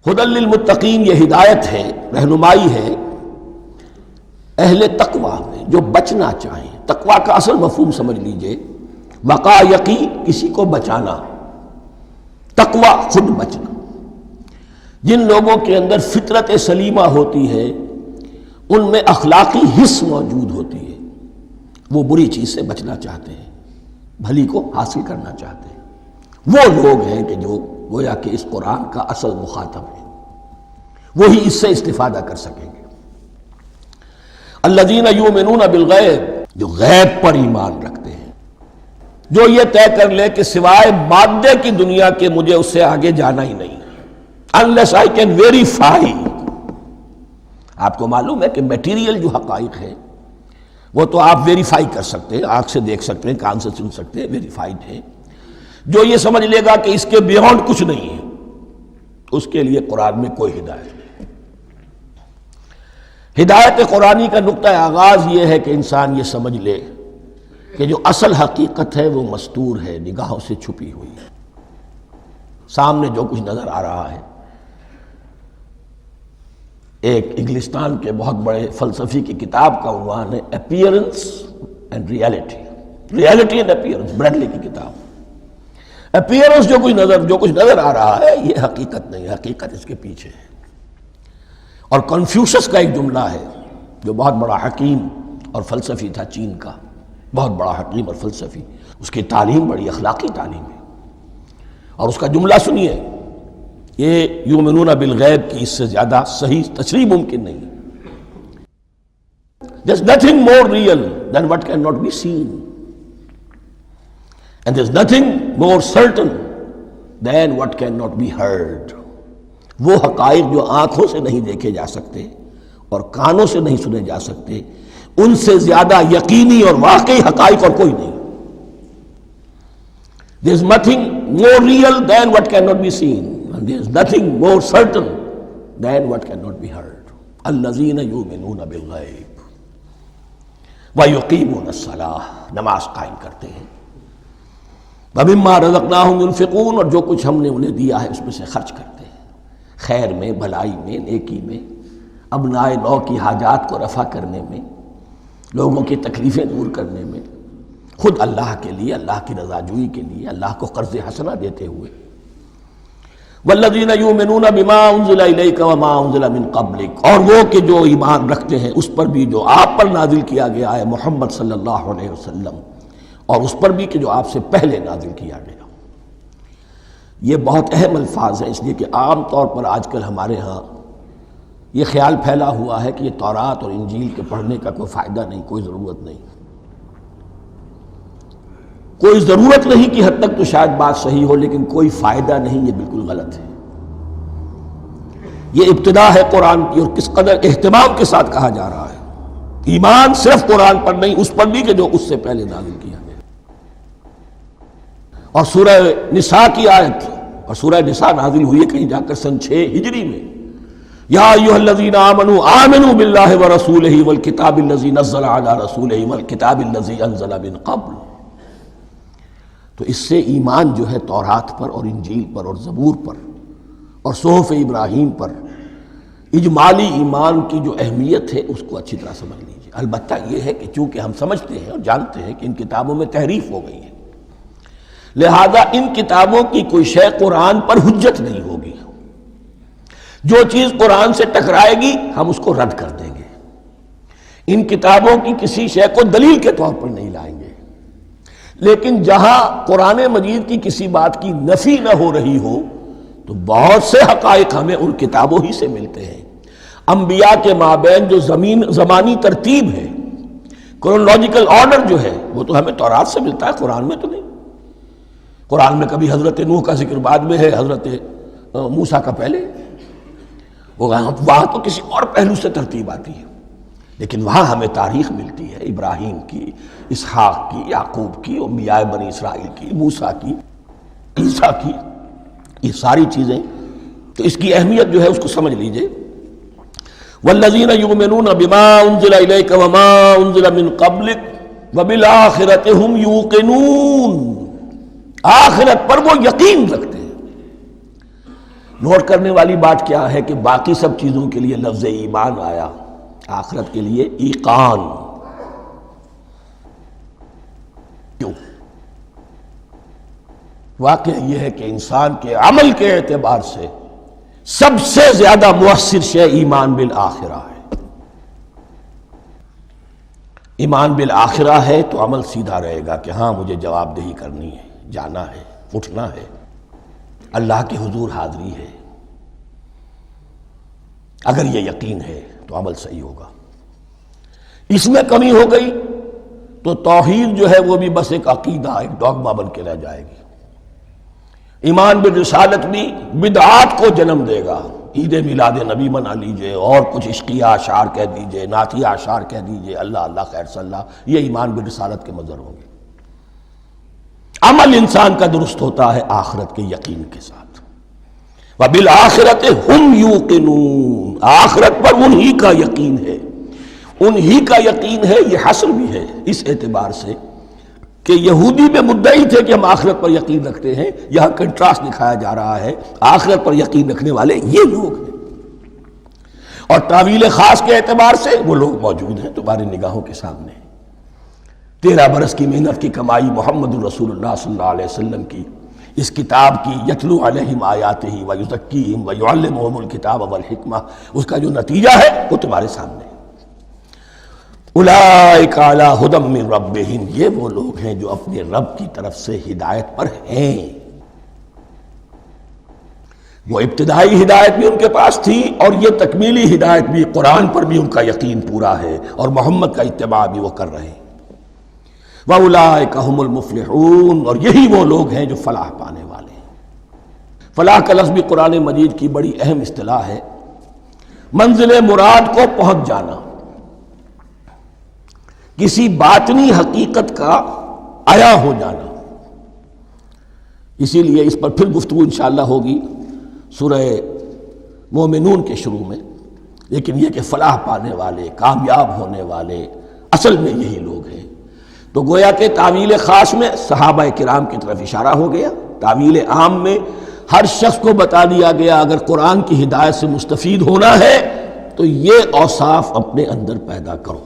ہدی للمتقین، یہ ہدایت ہے، رہنمائی ہے اہل تقوی میں جو بچنا چاہیں۔ تقوی کا اصل مفہوم سمجھ لیجئے، وقایقی کسی کو بچانا، تقوی خود بچنا۔ جن لوگوں کے اندر فطرت سلیمہ ہوتی ہے، ان میں اخلاقی حس موجود ہوتی ہے، وہ بری چیز سے بچنا چاہتے ہیں، بھلی کو حاصل کرنا چاہتے ہیں۔ وہ لوگ ہیں کہ جو گویا کہ اس قرآن کا اصل مخاطب ہے، وہی اس سے استفادہ کر سکیں گے۔ الذین یؤمنون بالغیب، جو غیب پر ایمان رکھتے ہیں، جو یہ طے کر لے کہ سوائے مادے کی دنیا کے مجھے اس سے آگے جانا ہی نہیں، unless I can verify۔ آپ کو معلوم ہے کہ میٹیریل جو حقائق ہیں وہ تو آپ ویریفائی کر سکتے ہیں، آنکھ سے دیکھ سکتے ہیں، کان سے سن سکتے ہیں، ویریفائڈ ہے۔ جو یہ سمجھ لے گا کہ اس کے بیونڈ کچھ نہیں ہے، اس کے لیے قرآن میں کوئی ہدایت نہیں۔ ہدایت قرآنی کا نقطہ آغاز یہ ہے کہ انسان یہ سمجھ لے کہ جو اصل حقیقت ہے وہ مستور ہے، نگاہوں سے چھپی ہوئی ہے۔ سامنے جو کچھ نظر آ رہا ہے، ایک انگلستان کے بہت بڑے فلسفی کی کتاب کا عنوان ہے appearance and reality, reality and appearance, Bradley کی کتاب۔ اپیئرنس جو کچھ نظر آ رہا ہے یہ حقیقت نہیں، حقیقت اس کے پیچھے ہے۔ اور کنفیوشس کا ایک جملہ ہے جو بہت بڑا حکیم اور فلسفی تھا، چین کا بہت بڑا حکیم اور فلسفی، اس کی تعلیم بڑی اخلاقی تعلیم ہے، اور اس کا جملہ سنیے، یہ یؤمنون بالغیب کی اس سے زیادہ صحیح تشریح ممکن نہیں۔ There's nothing more real than what cannot be seen, and there's nothing more certain than what cannot be heard۔ وہ حقائق جو آنکھوں سے نہیں دیکھے جا سکتے اور کانوں سے نہیں سنے جا سکتے، ان سے زیادہ یقینی اور واقعی حقائق اور کوئی نہیں۔ There's nothing more real than what cannot be seen, and there's nothing more certain than what cannot be heard۔ الذین یؤمنون بالغیب ویقیمون الصلاۃ، نماز قائم کرتے ہیں، ومما رزقناہم ينفقون، اور جو کچھ ہم نے انہیں دیا ہے اس میں سے خرچ کرتے ہیں، خیر میں، بھلائی میں، نیکی میں، ابنائے نو کی حاجات کو رفع کرنے میں، لوگوں کی تکلیفیں دور کرنے میں، خود اللہ کے لیے، اللہ کی رضا جوئی کے لیے، اللہ کو قرض حسنہ دیتے ہوئے۔ والذین یؤمنون بما انزل الیک وما انزل من قبلک، اور وہ کہ جو ایمان رکھتے ہیں اس پر بھی جو آپ پر نازل کیا گیا ہے محمد صلی اللہ علیہ وسلم، اور اس پر بھی کہ جو آپ سے پہلے نازل کیا گیا۔ یہ بہت اہم الفاظ ہیں، اس لیے کہ عام طور پر آج کل ہمارے ہاں یہ خیال پھیلا ہوا ہے کہ یہ تورات اور انجیل کے پڑھنے کا کوئی فائدہ نہیں، کوئی ضرورت نہیں۔ کوئی ضرورت نہیں کی حد تک تو شاید بات صحیح ہو، لیکن کوئی فائدہ نہیں، یہ بالکل غلط ہے۔ یہ ابتدا ہے قرآن کی، اور کس قدر اہتمام کے ساتھ کہا جا رہا ہے۔ ایمان صرف قرآن پر نہیں، اس پر بھی کہ جو اس سے پہلے نازل کیا گیا۔ اور سورہ نساء کی آیت، اور سورہ نساء نازل ہوئی ہے کہیں جا کر سن 6 ہجری میں، یا ایھا الذین آمنوا آمنوا باللہ ورسولہ والکتاب الذی نزل علی رسولہ والکتاب الذی انزل من قبل۔ تو اس سے ایمان جو ہے تورات پر اور انجیل پر اور زبور پر اور صحف ابراہیم پر، اجمالی ایمان کی جو اہمیت ہے اس کو اچھی طرح سمجھ لیجیے۔ البتہ یہ ہے کہ چونکہ ہم سمجھتے ہیں اور جانتے ہیں کہ ان کتابوں میں تحریف ہو گئی ہے، لہذا ان کتابوں کی کوئی شے قرآن پر حجت نہیں ہوگی۔ جو چیز قرآن سے ٹکرائے گی ہم اس کو رد کر دیں گے، ان کتابوں کی کسی شے کو دلیل کے طور پر نہیں لائیں گے۔ لیکن جہاں قرآن مجید کی کسی بات کی نفی نہ ہو رہی ہو تو بہت سے حقائق ہمیں ان کتابوں ہی سے ملتے ہیں۔ انبیاء کے مابین جو زمانی ترتیب ہے، کرونالوجیکل آرڈر جو ہے، وہ تو ہمیں تورات سے ملتا ہے، قرآن میں تو نہیں۔ قرآن میں کبھی حضرت نوح کا ذکر بعد میں ہے، حضرت موسیٰ کا پہلے، وہاں تو کسی اور پہلو سے ترتیب آتی ہے، لیکن وہاں ہمیں تاریخ ملتی ہے، ابراہیم کی، اسحاق کی، یعقوب کی، انبیاء بنی اسرائیل کی، موسیٰ کی، عیسیٰ کی، یہ ساری چیزیں۔ تو اس کی اہمیت جو ہے اس کو سمجھ لیجئے۔ والذین یؤمنون بما انزل الیک وما انزل من قبلک وبالآخرۃ ھم یوقنون، آخرت پر وہ یقین رکھتے ہیں۔ نوٹ کرنے والی بات کیا ہے کہ باقی سب چیزوں کے لیے لفظ ایمان آیا، آخرت کے لیے ایقان کیوں؟ واقعہ یہ ہے کہ انسان کے عمل کے اعتبار سے سب سے زیادہ مؤثر شے ایمان بالآخرہ ہے۔ ایمان بالآخرہ ہے تو عمل سیدھا رہے گا کہ ہاں مجھے جواب دہی کرنی ہے، جانا ہے، اٹھنا ہے، اللہ کے حضور حاضری ہے۔ اگر یہ یقین ہے تو عمل صحیح ہوگا۔ اس میں کمی ہو گئی تو توحید جو ہے وہ بھی بس ایک عقیدہ، ایک ڈوگما بن کے رہ جائے گی۔ ایمان بالرسالت بھی بدعات کو جنم دے گا۔ عید میلاد نبی منا لیجئے اور کچھ عشقیہ اشعار کہہ دیجئے، نعتیہ اشعار کہہ دیجئے، اللہ اللہ خیر صلی اللہ، یہ ایمان بالرسالت کے مظہر ہوں گے۔ عمل انسان کا درست ہوتا ہے آخرت کے یقین کے ساتھ۔ وَبِالْآخِرَةِ هُمْ يُوقِنُونَ، آخرت پر انہی کا یقین ہے، انہی کا یقین ہے۔ یہ حصر بھی ہے اس اعتبار سے کہ یہودی میں مدعی تھے کہ ہم آخرت پر یقین رکھتے ہیں، یہاں کنٹراسٹ دکھایا جا رہا ہے، آخرت پر یقین رکھنے والے یہ لوگ ہیں۔ اور تعویل خاص کے اعتبار سے وہ لوگ موجود ہیں تمہاری نگاہوں کے سامنے۔ 13 برس کی محنت کی کمائی محمد الرسول اللہ صلی اللہ علیہ وسلم کی، اس کتاب کی، یتلو علیہم آیاتہ ویزکیہم ویعلمہم الکتاب والحکمہ، اس کا جو نتیجہ ہے وہ تمہارے سامنے ہے۔ اولئک علی ھدی من ربہم، یہ وہ لوگ ہیں جو اپنے رب کی طرف سے ہدایت پر ہیں۔ وہ ابتدائی ہدایت بھی ان کے پاس تھی اور یہ تکمیلی ہدایت بھی، قرآن پر بھی ان کا یقین پورا ہے اور محمد کا اتباع بھی وہ کر رہے ہیں۔ وَأُولَئِكَ هُمُ الْمُفْلِحُونَ، اور یہی وہ لوگ ہیں جو فلاح پانے والے ہیں۔ فلاح کا لفظ بھی قرآن مجید کی بڑی اہم اصطلاح ہے، منزل مراد کو پہنچ جانا، کسی باطنی حقیقت کا عیا ہو جانا۔ اسی لیے اس پر پھر گفتگو انشاءاللہ ہوگی سورہ مومنون کے شروع میں، لیکن یہ کہ فلاح پانے والے، کامیاب ہونے والے اصل میں یہی لوگ ہیں۔ تو گویا کہ تعویل خاص میں صحابہ کرام کی طرف اشارہ ہو گیا، تعویل عام میں ہر شخص کو بتا دیا گیا اگر قرآن کی ہدایت سے مستفید ہونا ہے تو یہ اوصاف اپنے اندر پیدا کرو۔